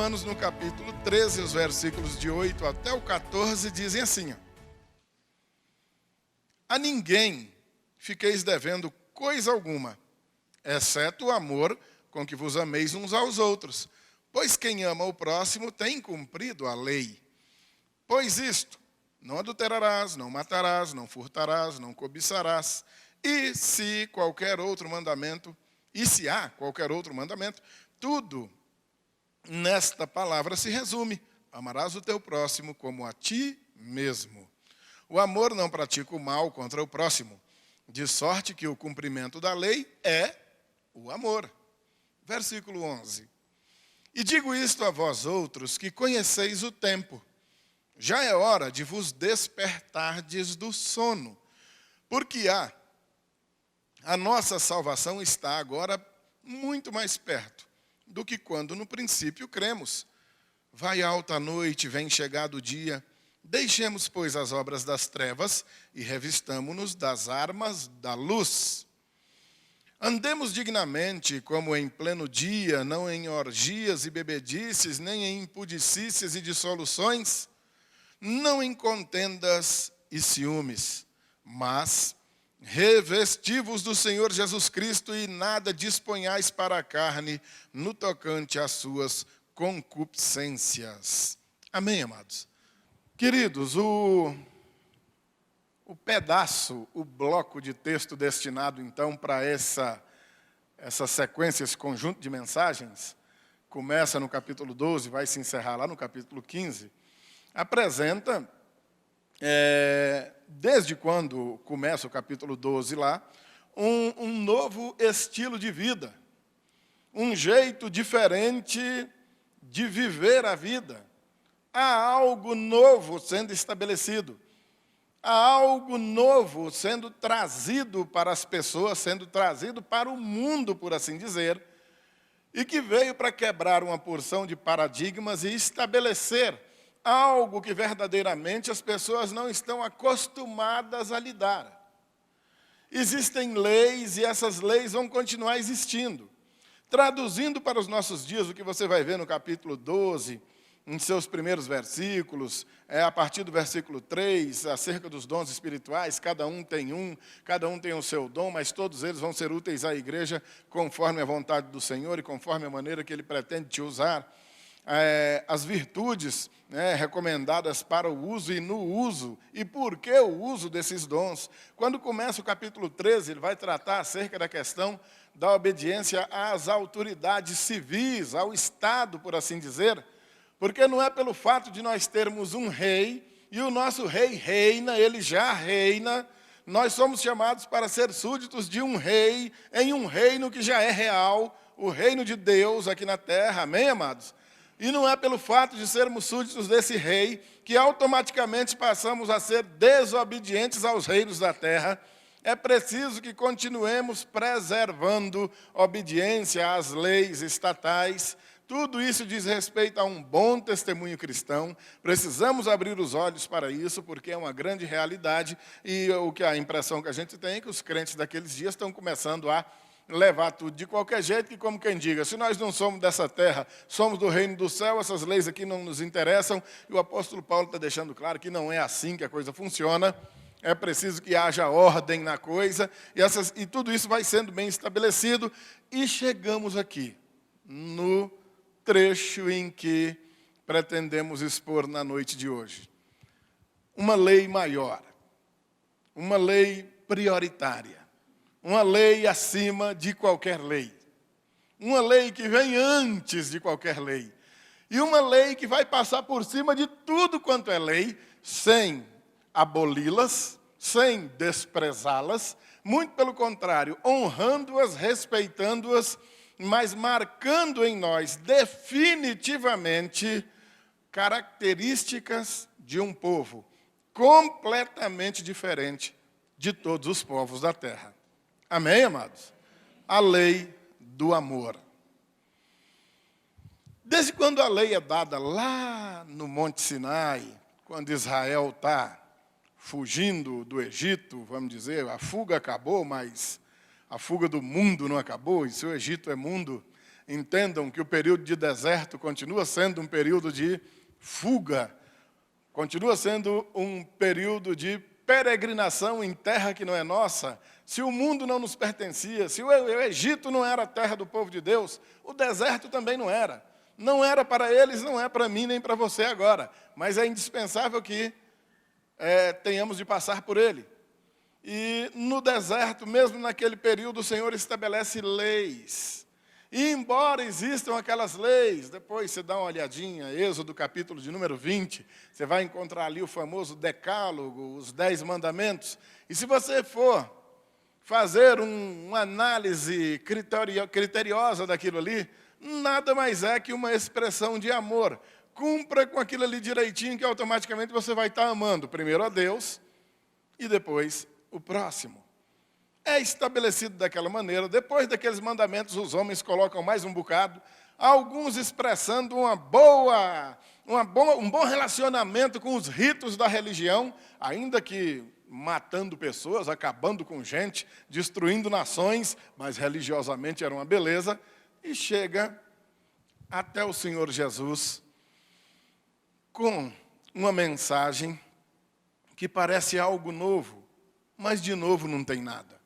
Romanos, no capítulo 13, os versículos de 8 até o 14, dizem assim: a ninguém fiqueis devendo coisa alguma, exceto o amor com que vos ameis uns aos outros. Pois quem ama o próximo tem cumprido a lei. Pois isto, não adulterarás, não matarás, não furtarás, não cobiçarás. E se há qualquer outro mandamento, tudo nesta palavra se resume: amarás o teu próximo como a ti mesmo. O amor não pratica o mal contra o próximo, de sorte que o cumprimento da lei é o amor. Versículo 11. E digo isto a vós outros, que conheceis o tempo. Já é hora de vos despertardes do sono, porque a nossa salvação está agora muito mais perto do que quando no princípio cremos. Vai alta a noite, vem chegado o dia. Deixemos, pois, as obras das trevas e revistamo-nos das armas da luz. Andemos dignamente, como em pleno dia, não em orgias e bebedices, nem em impudicícias e dissoluções, não em contendas e ciúmes, mas revesti-vos do Senhor Jesus Cristo e nada disponhais para a carne no tocante às suas concupiscências. Amém, amados? Queridos, o bloco de texto destinado, então, para essa sequência, esse conjunto de mensagens, começa no capítulo 12, vai se encerrar lá no capítulo 15, apresenta, desde quando começa o capítulo 12 lá, um novo estilo de vida, um jeito diferente de viver a vida. Há algo novo sendo estabelecido. Há algo novo sendo trazido para as pessoas, sendo trazido para o mundo, por assim dizer, e que veio para quebrar uma porção de paradigmas e estabelecer algo que verdadeiramente as pessoas não estão acostumadas a lidar. Existem leis e essas leis vão continuar existindo. Traduzindo para os nossos dias, o que você vai ver no capítulo 12, em seus primeiros versículos, a partir do versículo 3, acerca dos dons espirituais, cada um tem o seu dom, mas todos eles vão ser úteis à igreja conforme a vontade do Senhor e conforme a maneira que Ele pretende te usar. As virtudes recomendadas para o uso e no uso, e por que o uso desses dons. Quando começa o capítulo 13, ele vai tratar acerca da questão da obediência às autoridades civis, ao Estado, por assim dizer, porque não é pelo fato de nós termos um rei, e o nosso rei reina, ele já reina, nós somos chamados para ser súditos de um rei, em um reino que já é real, o reino de Deus aqui na terra, amém, amados? E não é pelo fato de sermos súditos desse rei, que automaticamente passamos a ser desobedientes aos reinos da terra. É preciso que continuemos preservando obediência às leis estatais. Tudo isso diz respeito a um bom testemunho cristão. Precisamos abrir os olhos para isso, porque é uma grande realidade. E a impressão que a gente tem é que os crentes daqueles dias estão começando a levar tudo de qualquer jeito, que como quem diga, se nós não somos dessa terra, somos do reino do céu, essas leis aqui não nos interessam. E o apóstolo Paulo está deixando claro que não é assim que a coisa funciona. É preciso que haja ordem na coisa, e tudo isso vai sendo bem estabelecido. E chegamos aqui, no trecho em que pretendemos expor na noite de hoje. Uma lei maior, uma lei prioritária, uma lei acima de qualquer lei, uma lei que vem antes de qualquer lei, e uma lei que vai passar por cima de tudo quanto é lei, sem aboli-las, sem desprezá-las, muito pelo contrário, honrando-as, respeitando-as, mas marcando em nós definitivamente características de um povo completamente diferente de todos os povos da terra. Amém, amados? A lei do amor. Desde quando a lei é dada lá no Monte Sinai, quando Israel está fugindo do Egito, vamos dizer, a fuga acabou, mas a fuga do mundo não acabou, e se o Egito é mundo, entendam que o período de deserto continua sendo um período de fuga, continua sendo um período de peregrinação em terra que não é nossa. Se o mundo não nos pertencia, se o Egito não era a terra do povo de Deus, o deserto também não era. Não era para eles, não é para mim, nem para você agora. Mas é indispensável que tenhamos de passar por ele. E no deserto, mesmo naquele período, o Senhor estabelece leis. E embora existam aquelas leis, depois você dá uma olhadinha, Êxodo capítulo de número 20, você vai encontrar ali o famoso decálogo, os 10 mandamentos. E se você for fazer uma análise criteriosa daquilo ali, nada mais é que uma expressão de amor. Cumpra com aquilo ali direitinho, que automaticamente você vai estar amando primeiro a Deus e depois o próximo. É estabelecido daquela maneira. Depois daqueles mandamentos, os homens colocam mais um bocado, alguns expressando um bom relacionamento com os ritos da religião, ainda que matando pessoas, acabando com gente, destruindo nações, mas religiosamente era uma beleza, e chega até o Senhor Jesus com uma mensagem que parece algo novo, mas de novo não tem nada.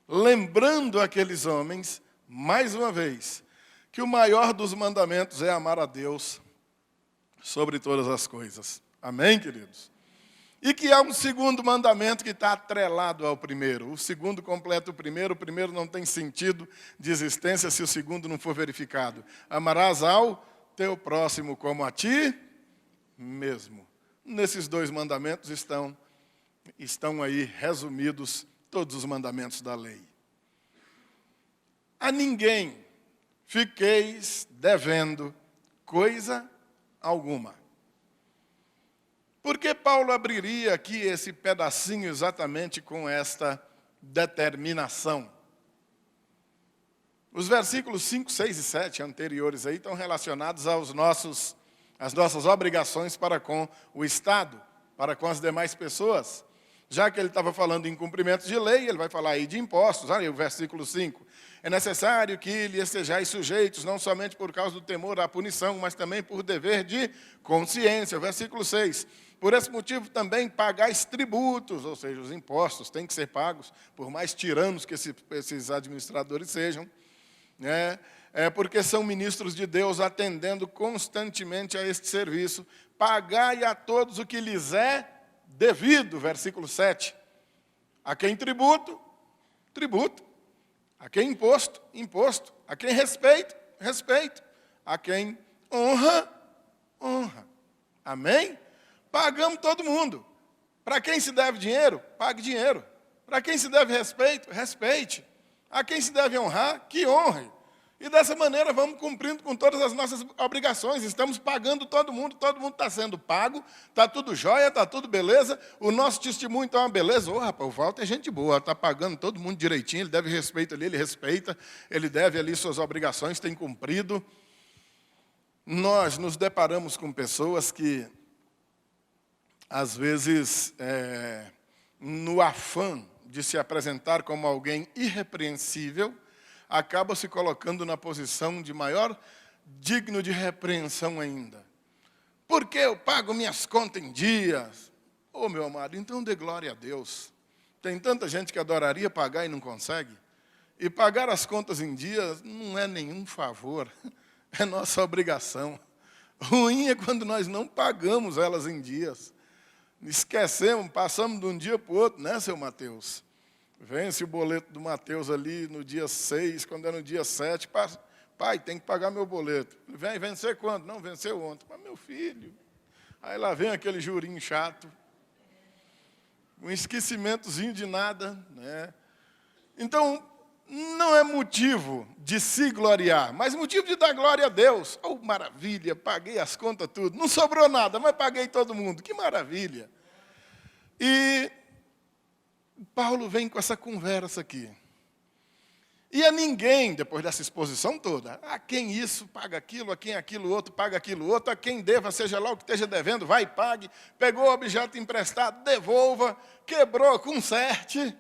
Lembrando aqueles homens, mais uma vez, que o maior dos mandamentos é amar a Deus sobre todas as coisas. Amém, queridos? E que há um segundo mandamento que está atrelado ao primeiro. O segundo completa o primeiro não tem sentido de existência se o segundo não for verificado. Amarás ao teu próximo como a ti mesmo. Nesses 2 mandamentos estão aí resumidos todos os mandamentos da lei. A ninguém fiqueis devendo coisa alguma. Por que Paulo abriria aqui esse pedacinho exatamente com esta determinação? Os versículos 5, 6 e 7 anteriores aí estão relacionados às nossas obrigações para com o Estado, para com as demais pessoas. Já que ele estava falando em cumprimento de lei, ele vai falar aí de impostos. Olha aí o versículo 5. É necessário que lhes estejais sujeitos, não somente por causa do temor à punição, mas também por dever de consciência. Versículo 6. Por esse motivo também pagais tributos, ou seja, os impostos têm que ser pagos, por mais tiranos que esses administradores sejam, né? Porque são ministros de Deus atendendo constantemente a este serviço. Pagai a todos o que lhes é devido, versículo 7. A quem tributo, tributo. A quem imposto, imposto. A quem respeito, respeito. A quem honra, honra. Amém? Pagamos todo mundo. Para quem se deve dinheiro, pague dinheiro. Para quem se deve respeito, respeite. A quem se deve honrar, que honre. E dessa maneira vamos cumprindo com todas as nossas obrigações. Estamos pagando todo mundo está sendo pago, está tudo jóia, está tudo beleza. O nosso testemunho está uma beleza. Ô, rapaz, o Walter é gente boa, está pagando todo mundo direitinho, ele deve respeito ali, ele respeita, ele deve ali suas obrigações, tem cumprido. Nós nos deparamos com pessoas que, às vezes, no afã de se apresentar como alguém irrepreensível, acaba se colocando na posição de maior digno de repreensão ainda. Porque eu pago minhas contas em dias. Ô, meu amado, então dê glória a Deus. Tem tanta gente que adoraria pagar e não consegue. E pagar as contas em dias não é nenhum favor, é nossa obrigação. Ruim é quando nós não pagamos elas em dias. Esquecemos, passamos de um dia para o outro, né, seu Mateus? Vence o boleto do Mateus ali no dia 6, quando é no dia 7. Pai, tem que pagar meu boleto. Vem vencer quando? Não, venceu ontem. Mas meu filho. Aí lá vem aquele jurinho chato. Um esquecimentozinho de nada, né? Então, não é motivo de se gloriar, mas motivo de dar glória a Deus. Oh, maravilha, paguei as contas tudo. Não sobrou nada, mas paguei todo mundo. Que maravilha. E Paulo vem com essa conversa aqui. E a ninguém, depois dessa exposição toda, a quem isso paga aquilo, a quem aquilo outro paga aquilo outro, a quem deva, seja lá o que esteja devendo, vai e pague, pegou o objeto emprestado, devolva, quebrou, conserte,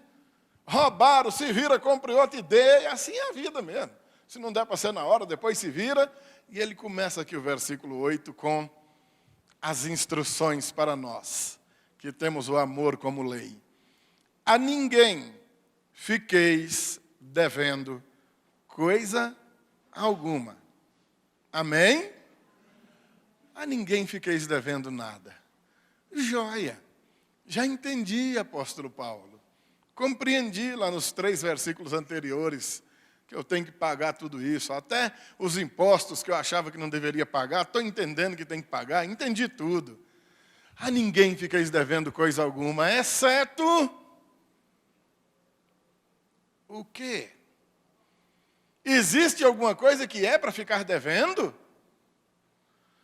roubaram, se vira, compre outro e dê, e assim é a vida mesmo. Se não der para ser na hora, depois se vira. E ele começa aqui o versículo 8 com as instruções para nós, que temos o amor como lei. A ninguém fiqueis devendo coisa alguma. Amém? A ninguém fiqueis devendo nada. Joia. Já entendi, apóstolo Paulo. Compreendi lá nos 3 versículos anteriores que eu tenho que pagar tudo isso. Até os impostos que eu achava que não deveria pagar, estou entendendo que tem que pagar. Entendi tudo. A ninguém fiqueis devendo coisa alguma, exceto o quê? Existe alguma coisa que é para ficar devendo?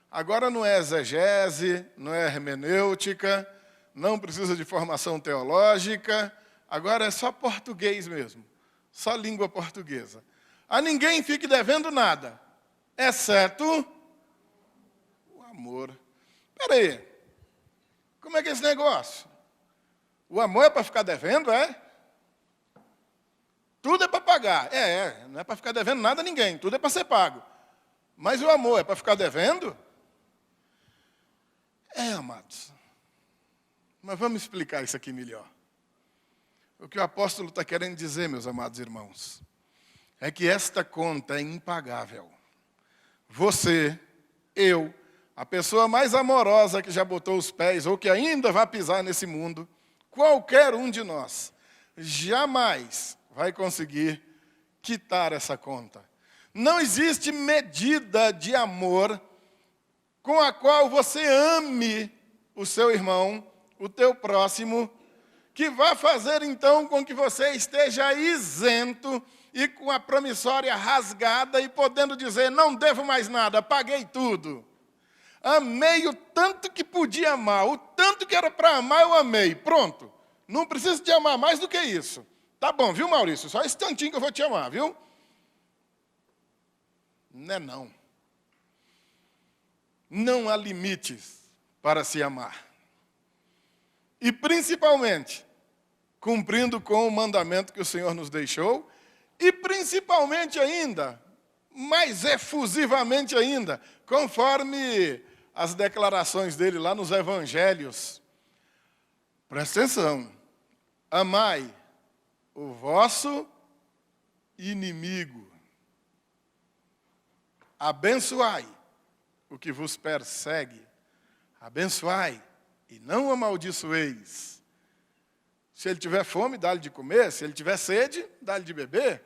Agora não é exegese, não é hermenêutica, não precisa de formação teológica, agora é só português mesmo, só língua portuguesa. A ninguém fique devendo nada, exceto o amor. Espera aí, como é que é esse negócio? O amor é para ficar devendo, é? Tudo é para pagar. Não é para ficar devendo nada a ninguém, tudo é para ser pago. Mas o amor é para ficar devendo? Amados. Mas vamos explicar isso aqui melhor. O que o apóstolo está querendo dizer, meus amados irmãos, é que esta conta é impagável. Você, eu, a pessoa mais amorosa que já botou os pés ou que ainda vai pisar nesse mundo, qualquer um de nós, jamais vai conseguir quitar essa conta. Não existe medida de amor com a qual você ame o seu irmão, o teu próximo, que vai fazer então com que você esteja isento e com a promissória rasgada e podendo dizer, não devo mais nada, paguei tudo. Amei o tanto que podia amar, o tanto que era para amar eu amei, pronto. Não preciso te amar mais do que isso. Tá bom, viu, Maurício? Só esse tantinho que eu vou te amar, viu? Não. Não há limites para se amar. E principalmente, cumprindo com o mandamento que o Senhor nos deixou, e principalmente ainda, mais efusivamente ainda, conforme as declarações dele lá nos evangelhos. Presta atenção. Amai o vosso inimigo. Abençoai o que vos persegue. Abençoai e não amaldiçoeis. Se ele tiver fome, dá-lhe de comer. Se ele tiver sede, dá-lhe de beber.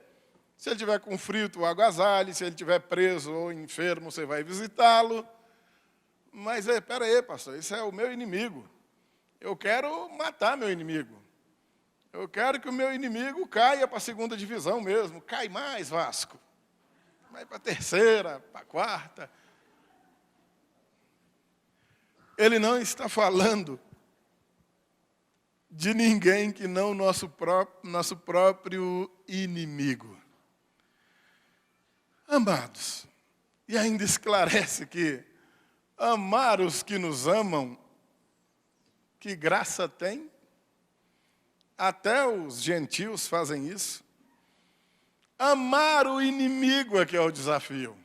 Se ele tiver com frio, tu agasalhe. Se ele tiver preso ou enfermo, você vai visitá-lo. Mas, espera aí, pastor, isso é o meu inimigo. Eu quero matar meu inimigo. Eu quero que o meu inimigo caia para a 2ª divisão mesmo. Cai mais, Vasco. Vai para a 3ª, para a 4ª. Ele não está falando de ninguém que não nosso próprio inimigo. Amados, e ainda esclarece que amar os que nos amam, que graça tem? Até os gentios fazem isso. Amar o inimigo é que é o desafio.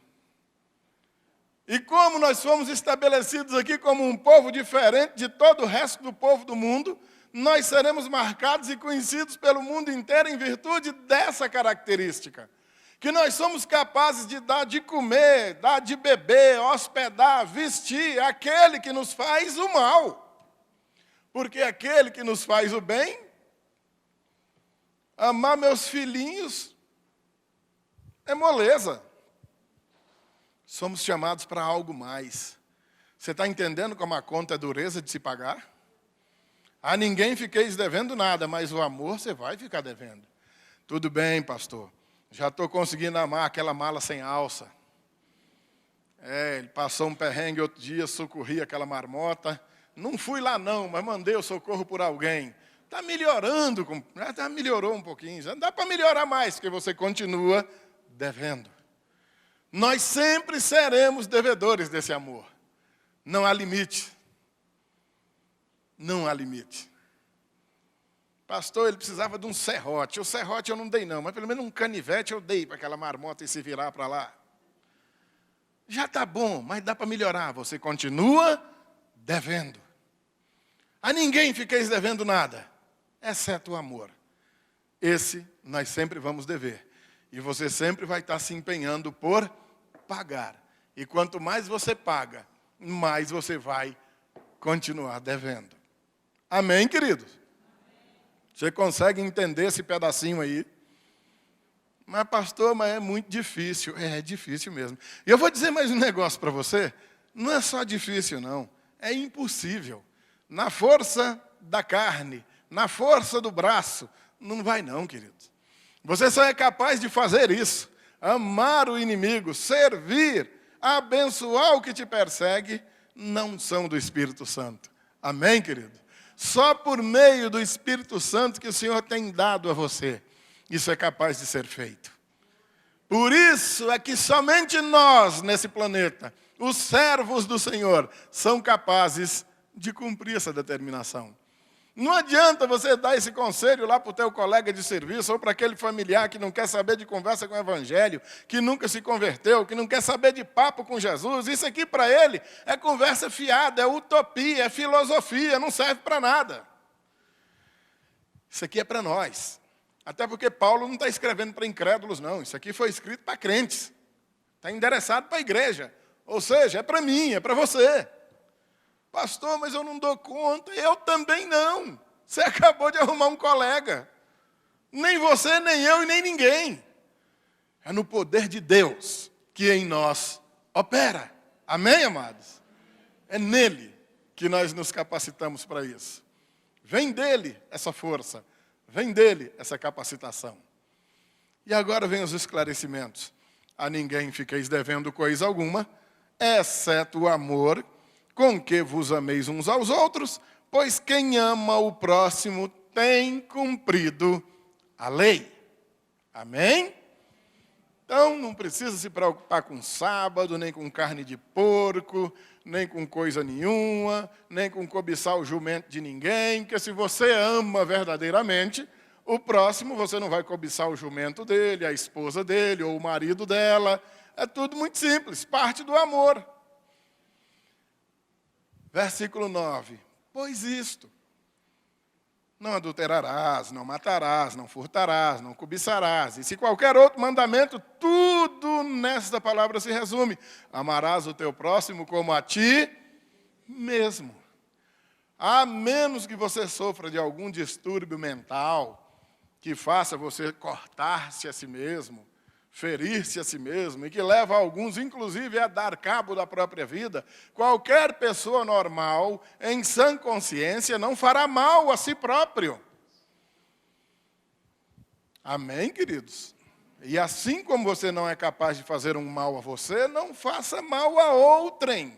E como nós fomos estabelecidos aqui como um povo diferente de todo o resto do povo do mundo, nós seremos marcados e conhecidos pelo mundo inteiro em virtude dessa característica. Que nós somos capazes de dar de comer, dar de beber, hospedar, vestir aquele que nos faz o mal. Porque aquele que nos faz o bem, amar meus filhinhos, é moleza. Somos chamados para algo mais. Você está entendendo como a conta é dureza de se pagar? A ninguém fiqueis devendo nada, mas o amor você vai ficar devendo. Tudo bem, pastor. Já estou conseguindo amar aquela mala sem alça. Ele passou um perrengue outro dia, socorri aquela marmota. Não fui lá não, mas mandei o socorro por alguém. Está melhorando, melhorou um pouquinho. Já dá para melhorar mais, porque você continua devendo. Nós sempre seremos devedores desse amor. Não há limite. Não há limite. Pastor, ele precisava de um serrote. O serrote eu não dei não, mas pelo menos um canivete eu dei para aquela marmota e se virar para lá. Já está bom, mas dá para melhorar. Você continua devendo. A ninguém fiqueis devendo nada, exceto o amor. Esse nós sempre vamos dever. E você sempre vai estar se empenhando por pagar. E quanto mais você paga, mais você vai continuar devendo. Amém, queridos? Você consegue entender esse pedacinho aí? Mas, pastor, mas é muito difícil. É difícil mesmo. E eu vou dizer mais um negócio para você. Não é só difícil, não. É impossível. Na força da carne, na força do braço, não vai não, queridos. Você só é capaz de fazer isso. Amar o inimigo, servir, abençoar o que te persegue, não são do Espírito Santo. Amém, querido? Só por meio do Espírito Santo que o Senhor tem dado a você. Isso é capaz de ser feito. Por isso é que somente nós, nesse planeta, os servos do Senhor, são capazes de cumprir essa determinação. Não adianta você dar esse conselho lá para o teu colega de serviço ou para aquele familiar que não quer saber de conversa com o Evangelho, que nunca se converteu, que não quer saber de papo com Jesus. Isso aqui para ele é conversa fiada, é utopia, é filosofia, não serve para nada. Isso aqui é para nós. Até porque Paulo não está escrevendo para incrédulos, não. Isso aqui foi escrito para crentes. Está endereçado para a igreja. Ou seja, é para mim, é para você. Pastor, mas eu não dou conta. Eu também não. Você acabou de arrumar um colega. Nem você, nem eu e nem ninguém. É no poder de Deus que em nós opera. Amém, amados? É nele que nós nos capacitamos para isso. Vem dele essa força. Vem dele essa capacitação. E agora vem os esclarecimentos. A ninguém fiqueis devendo coisa alguma, exceto o amor com que vos ameis uns aos outros, pois quem ama o próximo tem cumprido a lei. Amém? Então, não precisa se preocupar com sábado, nem com carne de porco, nem com coisa nenhuma, nem com cobiçar o jumento de ninguém, porque se você ama verdadeiramente, o próximo você não vai cobiçar o jumento dele, a esposa dele, ou o marido dela. É tudo muito simples, parte do amor. Versículo 9. Pois isto, não adulterarás, não matarás, não furtarás, não cobiçarás. E se qualquer outro mandamento, tudo nesta palavra se resume. Amarás o teu próximo como a ti mesmo. A menos que você sofra de algum distúrbio mental, que faça você cortar-se a si mesmo, ferir-se a si mesmo, e que leva alguns, inclusive, a dar cabo da própria vida, qualquer pessoa normal, em sã consciência, não fará mal a si próprio. Amém, queridos? E assim como você não é capaz de fazer um mal a você, não faça mal a outrem.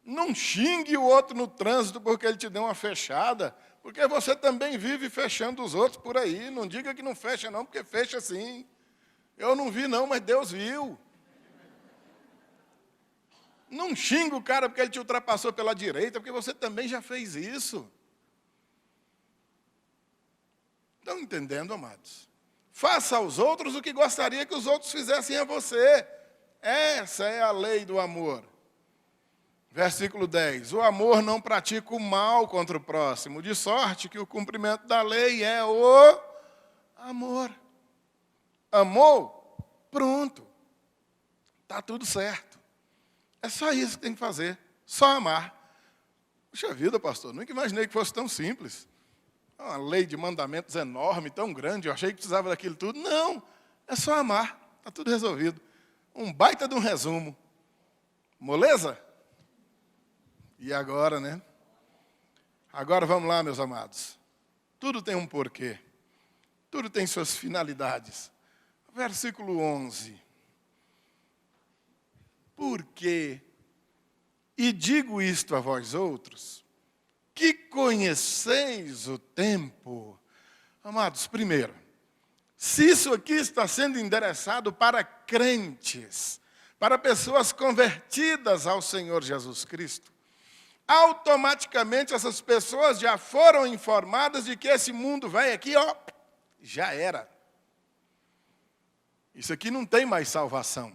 Não xingue o outro no trânsito porque ele te deu uma fechada, porque você também vive fechando os outros por aí. Não diga que não fecha não, porque fecha sim. Eu não vi não, mas Deus viu. Não xinga o cara porque ele te ultrapassou pela direita, porque você também já fez isso. Estão entendendo, amados? Faça aos outros o que gostaria que os outros fizessem a você. Essa é a lei do amor. Versículo 10. O amor não pratica o mal contra o próximo, de sorte que o cumprimento da lei é o amor. Amou? Pronto. Está tudo certo. É só isso que tem que fazer. Só amar. Puxa vida, pastor, nunca imaginei que fosse tão simples. Uma lei de mandamentos enorme, tão grande, eu achei que precisava daquilo tudo. Não, é só amar. Está tudo resolvido. Um baita de um resumo. Moleza? E agora, né? Agora vamos lá, meus amados. Tudo tem um porquê. Tudo tem suas finalidades. Versículo 11. Porque, e digo isto a vós outros, que conheceis o tempo. Amados, primeiro, se isso aqui está sendo endereçado para crentes, para pessoas convertidas ao Senhor Jesus Cristo, automaticamente essas pessoas já foram informadas de que esse mundo velho aqui, ó, já era. Isso aqui não tem mais salvação.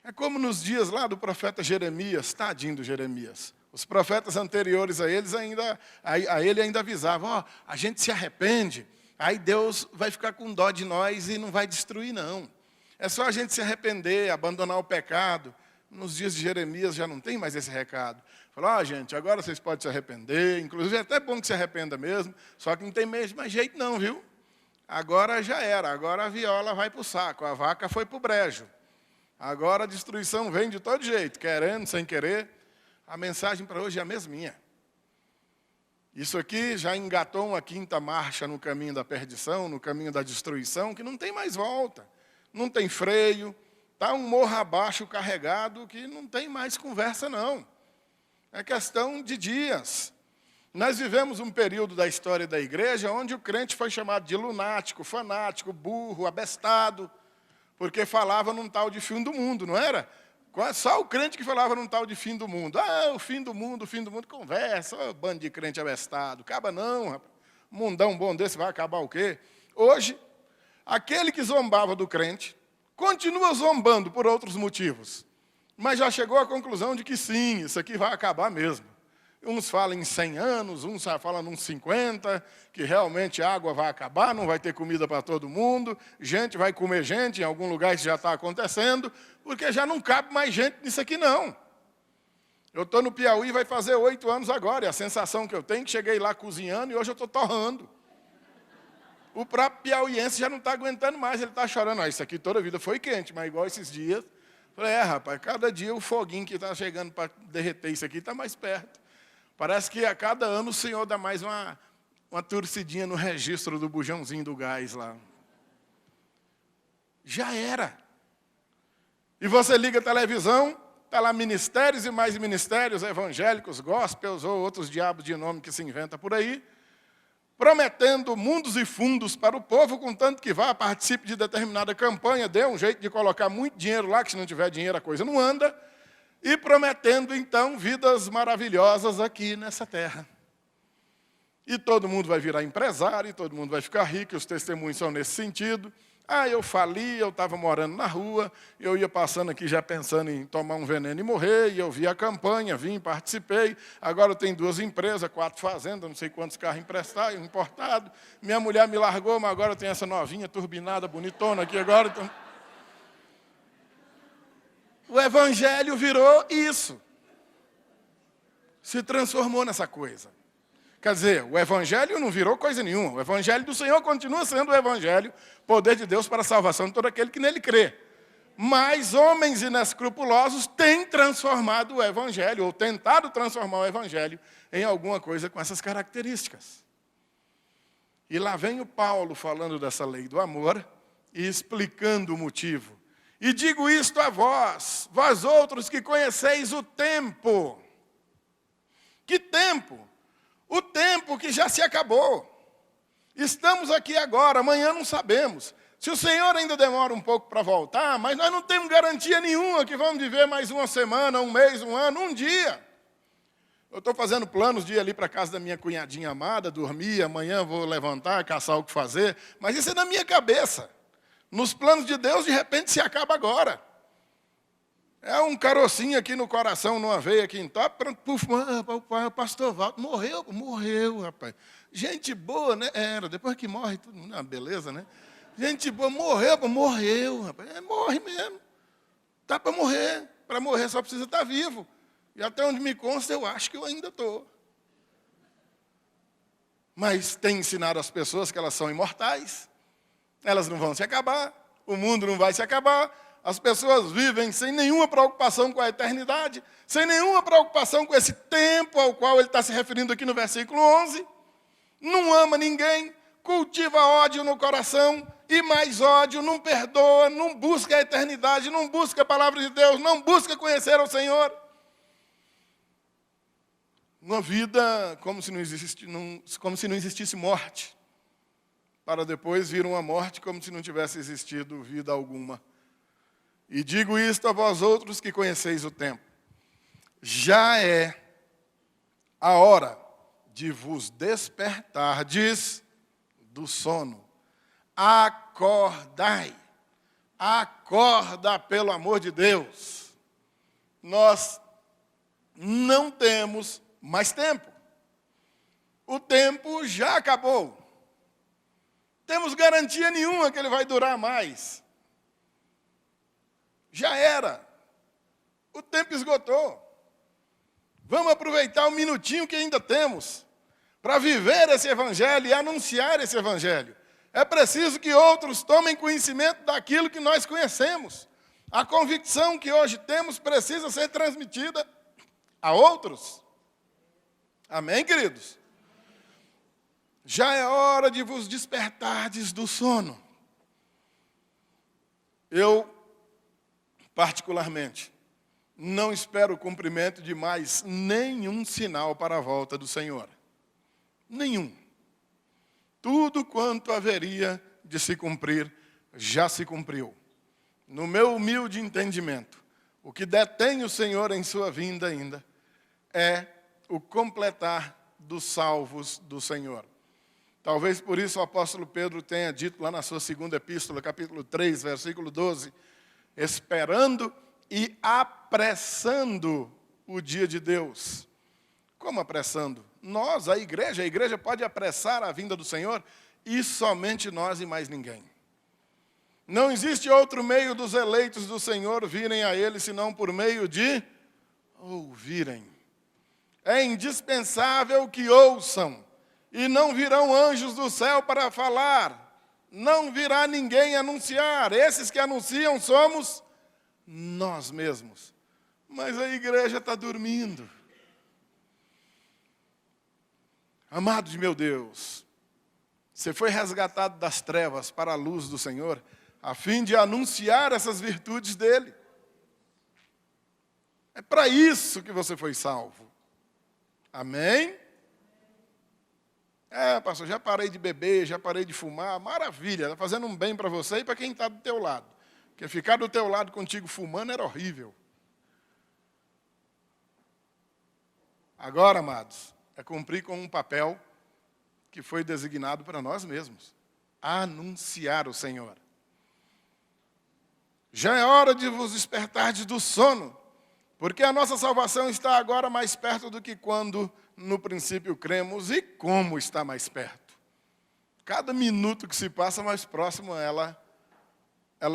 É como nos dias lá do profeta Jeremias, tadinho do Jeremias. Os profetas anteriores a ele ainda avisavam, ó, a gente se arrepende, aí Deus vai ficar com dó de nós e não vai destruir, não. É só a gente se arrepender, abandonar o pecado. Nos dias de Jeremias já não tem mais esse recado. Falou, ó, gente, agora vocês podem se arrepender, inclusive é até bom que se arrependa mesmo, só que não tem mais jeito não, viu? Agora já era, agora a viola vai para o saco, a vaca foi para o brejo. Agora a destruição vem de todo jeito, querendo, sem querer. A mensagem para hoje é a mesminha. Isso aqui já engatou uma quinta marcha no caminho da perdição, no caminho da destruição, que não tem mais volta. Não tem freio, está um morro abaixo carregado que não tem mais conversa, não. É questão de dias. Nós vivemos um período da história da igreja onde o crente foi chamado de lunático, fanático, burro, abestado, porque falava num tal de fim do mundo, não era? Só o crente que falava num tal de fim do mundo. Ah, o fim do mundo, conversa, oh, bando de crente abestado. Acaba não, rapaz. Um mundão bom desse vai acabar o quê? Hoje, aquele que zombava do crente, continua zombando por outros motivos, mas já chegou à conclusão de que sim, isso aqui vai acabar mesmo. Uns falam em 100 anos, uns falam uns 50, que realmente a água vai acabar, não vai ter comida para todo mundo, gente vai comer gente, em algum lugar isso já está acontecendo, porque já não cabe mais gente nisso aqui não. Eu estou no Piauí, vai fazer 8 anos agora, e a sensação que eu tenho é que cheguei lá cozinhando e hoje eu estou torrando. O próprio piauiense já não está aguentando mais, ele está chorando. Ah, isso aqui toda a vida foi quente, mas igual esses dias. Falei, rapaz, cada dia o foguinho que está chegando para derreter isso aqui está mais perto. Parece que a cada ano o Senhor dá mais uma torcidinha no registro do bujãozinho do gás lá. Já era. E você liga a televisão, está lá ministérios e mais ministérios, evangélicos, gospels ou outros diabos de nome que se inventa por aí, prometendo mundos e fundos para o povo, contanto que vá, participe de determinada campanha, dê um jeito de colocar muito dinheiro lá, que se não tiver dinheiro a coisa não anda, e prometendo, então, vidas maravilhosas aqui nessa terra. E todo mundo vai virar empresário, e todo mundo vai ficar rico, e os testemunhos são nesse sentido. Ah, eu fali, eu estava morando na rua, eu ia passando aqui já pensando em tomar um veneno e morrer, e eu vi a campanha, vim, participei, agora eu tenho 2 empresas, 4 fazendas, não sei quantos carros emprestados, importados, minha mulher me largou, mas agora eu tenho essa novinha, turbinada, bonitona aqui agora. Então... O evangelho virou isso. Se transformou nessa coisa. Quer dizer, o evangelho não virou coisa nenhuma. O evangelho do Senhor continua sendo o evangelho, poder de Deus para a salvação de todo aquele que nele crê. Mas homens inescrupulosos têm transformado o evangelho, ou tentado transformar o evangelho em alguma coisa com essas características. E lá vem o Paulo falando dessa lei do amor e explicando o motivo. E digo isto a vós, vós outros que conheceis o tempo. Que tempo? O tempo que já se acabou. Estamos aqui agora, amanhã não sabemos. Se o Senhor ainda demora um pouco para voltar, mas nós não temos garantia nenhuma que vamos viver mais uma semana, um mês, um ano, um dia. Eu estou fazendo planos de ir ali para a casa da minha cunhadinha amada, dormir, amanhã vou levantar, caçar o que fazer, mas isso é na minha cabeça. Nos planos de Deus, de repente, se acaba agora. É um carocinho aqui no coração, numa veia aqui em top, pronto, puf, o pastor Walter morreu, rapaz. Gente boa, né? Era, depois que morre, tudo, beleza, né? Gente boa, morreu, rapaz. Morre mesmo. Tá para morrer só precisa estar vivo. E até onde me consta, eu acho que eu ainda estou. Mas tem ensinado as pessoas que elas são imortais. Elas não vão se acabar, o mundo não vai se acabar, as pessoas vivem sem nenhuma preocupação com a eternidade, sem nenhuma preocupação com esse tempo ao qual ele está se referindo aqui no versículo 11, não ama ninguém, cultiva ódio no coração, e mais ódio, não perdoa, não busca a eternidade, não busca a palavra de Deus, não busca conhecer ao Senhor. Uma vida como se não existisse morte, para depois vir uma morte como se não tivesse existido vida alguma. E digo isto a vós outros que conheceis o tempo. já é a hora de vos despertardes do sono. Acordai. Acorda, pelo amor de Deus. Nós não temos mais tempo. O tempo já acabou. Temos garantia nenhuma que ele vai durar mais. Já era. O tempo esgotou. Vamos aproveitar o minutinho que ainda temos para viver esse evangelho e anunciar esse evangelho. É preciso que outros tomem conhecimento daquilo que nós conhecemos. A convicção que hoje temos precisa ser transmitida a outros. Amém, queridos? Já é hora de vos despertardes do sono. Eu, particularmente, não espero o cumprimento de mais nenhum sinal para a volta do Senhor. Nenhum. Tudo quanto haveria de se cumprir, já se cumpriu. No meu humilde entendimento, o que detém o Senhor em sua vinda ainda é o completar dos salvos do Senhor. Talvez por isso o apóstolo Pedro tenha dito lá na sua segunda epístola, capítulo 3, versículo 12, esperando e apressando o dia de Deus. Como apressando? Nós, a igreja pode apressar a vinda do Senhor e somente nós e mais ninguém. Não existe outro meio dos eleitos do Senhor virem a Ele, senão por meio de ouvirem. É indispensável que ouçam, e não virão anjos do céu para falar, não virá ninguém anunciar. Esses que anunciam somos nós mesmos. Mas a igreja está dormindo. Amado de meu Deus, você foi resgatado das trevas para a luz do Senhor, a fim de anunciar essas virtudes dele. É para isso que você foi salvo. Amém? Pastor, já parei de beber, já parei de fumar. Maravilha, está fazendo um bem para você e para quem está do teu lado. Porque ficar do teu lado contigo fumando era horrível. Agora, amados, é cumprir com um papel que foi designado para nós mesmos. Anunciar o Senhor. Já é hora de vos despertardes do sono, porque a nossa salvação está agora mais perto do que quando no princípio cremos. E como está mais perto? Cada minuto que se passa, mais próximo ela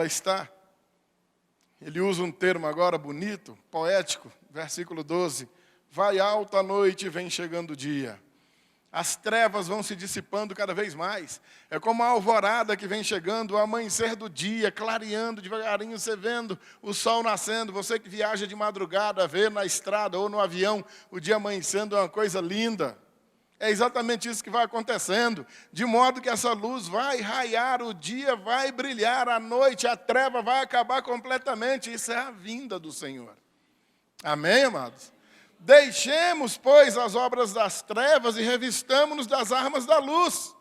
está. Ele usa um termo agora bonito, poético, versículo 12. Vai alta a noite e vem chegando o dia. As trevas vão se dissipando cada vez mais. É como a alvorada que vem chegando, o amanhecer do dia, clareando devagarinho, você vendo o sol nascendo. Você que viaja de madrugada, vê na estrada ou no avião o dia amanhecendo, é uma coisa linda. É exatamente isso que vai acontecendo. De modo que essa luz vai raiar, o dia vai brilhar, a noite, a treva vai acabar completamente. Isso é a vinda do Senhor. Amém, amados? Deixemos, pois, as obras das trevas e revistamo-nos das armas da luz.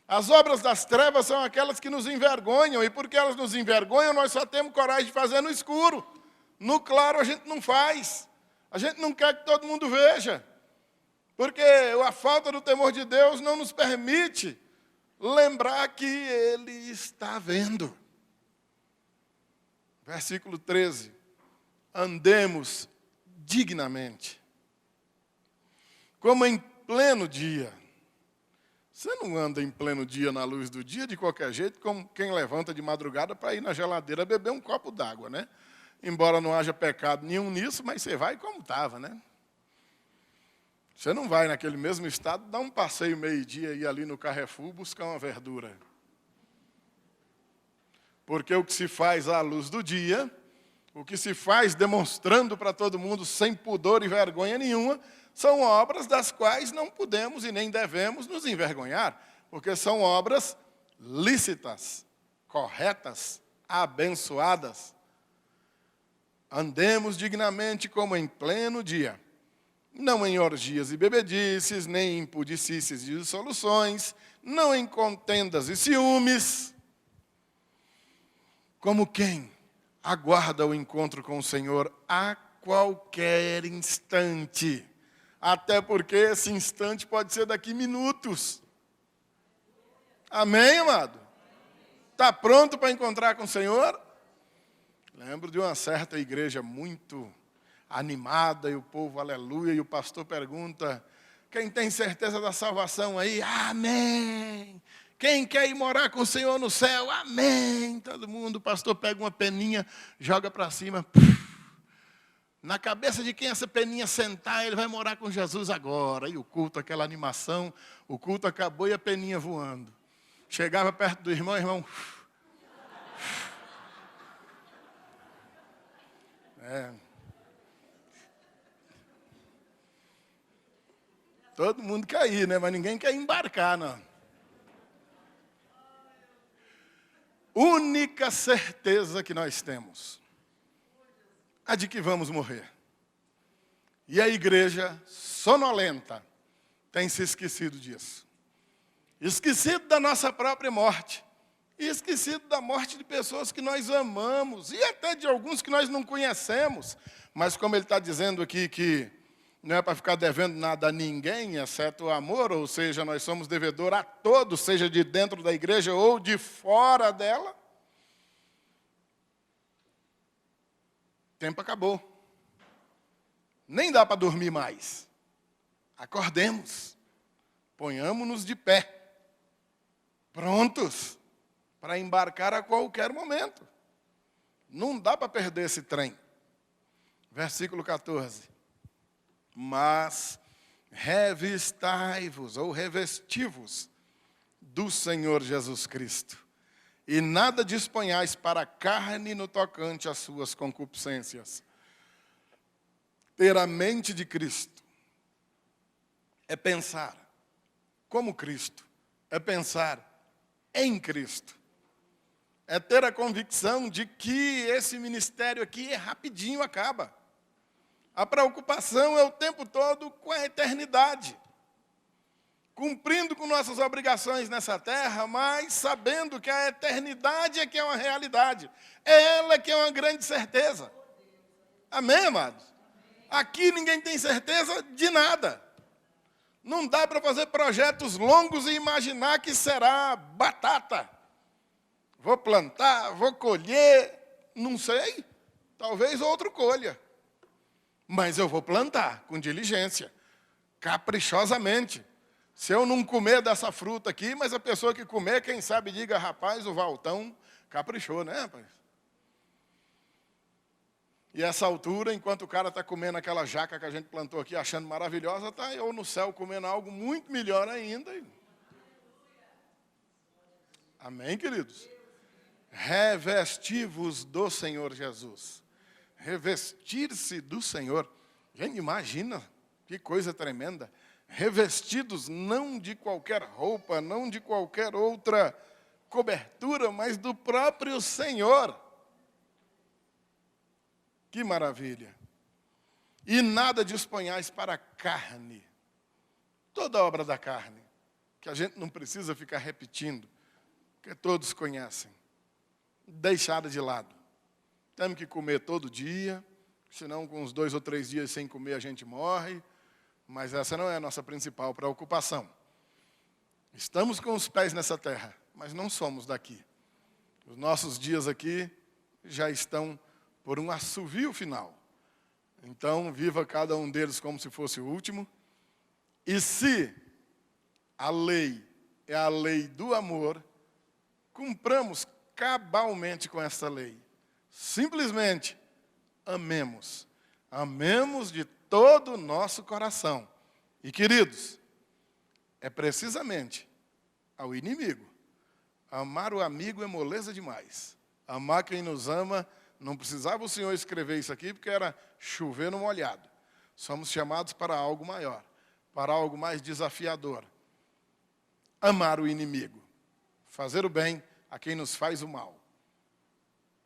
As obras das trevas são aquelas que nos envergonham, e porque elas nos envergonham, nós só temos coragem de fazer no escuro. No claro a gente não faz. A gente não quer que todo mundo veja. Porque a falta do temor de Deus não nos permite lembrar que Ele está vendo. Versículo 13. Andemos dignamente, como em pleno dia. Você não anda em pleno dia na luz do dia de qualquer jeito, como quem levanta de madrugada para ir na geladeira beber um copo d'água, né? Embora não haja pecado nenhum nisso, mas você vai como estava, né? Você não vai naquele mesmo estado dar um passeio meio-dia e ir ali no Carrefour buscar uma verdura. Porque o que se faz à luz do dia, o que se faz demonstrando para todo mundo sem pudor e vergonha nenhuma, são obras das quais não podemos e nem devemos nos envergonhar, porque são obras lícitas, corretas, abençoadas. Andemos dignamente como em pleno dia, não em orgias e bebedices, nem em pudicícias e dissoluções, não em contendas e ciúmes, como quem aguarda o encontro com o Senhor, qualquer instante. Até porque esse instante pode ser daqui minutos. Amém, amado? Está pronto para encontrar com o Senhor? Lembro de uma certa igreja muito animada, e o povo, aleluia, e o pastor pergunta: quem tem certeza da salvação aí? Amém! Quem quer ir morar com o Senhor no céu? Amém! Todo mundo, o pastor pega uma peninha, joga para cima. Na cabeça de quem essa peninha sentar, ele vai morar com Jesus agora. E o culto, aquela animação, o culto acabou e a peninha voando. Chegava perto do irmão, o irmão... Todo mundo quer ir, né? Mas ninguém quer embarcar, não. Única certeza que nós temos, a de que vamos morrer. E a igreja sonolenta tem se esquecido disso. Esquecido da nossa própria morte. E esquecido da morte de pessoas que nós amamos. E até de alguns que nós não conhecemos. Mas como ele está dizendo aqui que não é para ficar devendo nada a ninguém, exceto o amor, ou seja, nós somos devedor a todos, seja de dentro da igreja ou de fora dela. O tempo acabou. Nem dá para dormir mais. Acordemos. Ponhamos-nos de pé. Prontos para embarcar a qualquer momento. Não dá para perder esse trem. Versículo 14. Mas revistai-vos ou revesti-vos do Senhor Jesus Cristo, e nada disponhais para a carne no tocante às suas concupiscências. Ter a mente de Cristo é pensar como Cristo, é pensar em Cristo, é ter a convicção de que esse ministério aqui rapidinho acaba. A preocupação é o tempo todo com a eternidade. Cumprindo com nossas obrigações nessa terra, mas sabendo que a eternidade é que é uma realidade. É ela que é uma grande certeza. Amém, amados? Aqui ninguém tem certeza de nada. Não dá para fazer projetos longos e imaginar que será batata. Vou plantar, vou colher, não sei. Talvez outro colha. Mas eu vou plantar com diligência, caprichosamente. Se eu não comer dessa fruta aqui, mas a pessoa que comer, quem sabe diga: rapaz, o Valtão caprichou, né, rapaz? E essa altura, enquanto o cara está comendo aquela jaca que a gente plantou aqui, achando maravilhosa, está eu no céu comendo algo muito melhor ainda. Amém, queridos? Revesti-vos do Senhor Jesus. Revestir-se do Senhor. Gente, imagina, que coisa tremenda. Revestidos não de qualquer roupa, não de qualquer outra cobertura, mas do próprio Senhor. Que maravilha. E nada disponhais para a carne. Toda obra da carne, que a gente não precisa ficar repetindo, que todos conhecem. Deixada de lado. Temos que comer todo dia, senão com uns 2 ou 3 dias sem comer a gente morre. Mas essa não é a nossa principal preocupação. Estamos com os pés nessa terra, mas não somos daqui. Os nossos dias aqui já estão por um assovio final. Então, viva cada um deles como se fosse o último. E se a lei é a lei do amor, cumpramos cabalmente com essa lei. Simplesmente amemos. Amemos de todo o nosso coração. E, queridos, é precisamente ao inimigo. Amar o amigo é moleza demais. Amar quem nos ama, não precisava o Senhor escrever isso aqui, porque era chover no molhado. Somos chamados para algo maior, para algo mais desafiador. Amar o inimigo. Fazer o bem a quem nos faz o mal.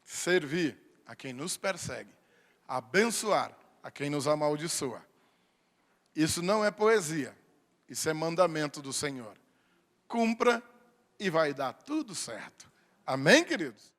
Servir a quem nos persegue. Abençoar a quem nos amaldiçoa. Isso não é poesia. Isso é mandamento do Senhor. Cumpra e vai dar tudo certo. Amém, queridos?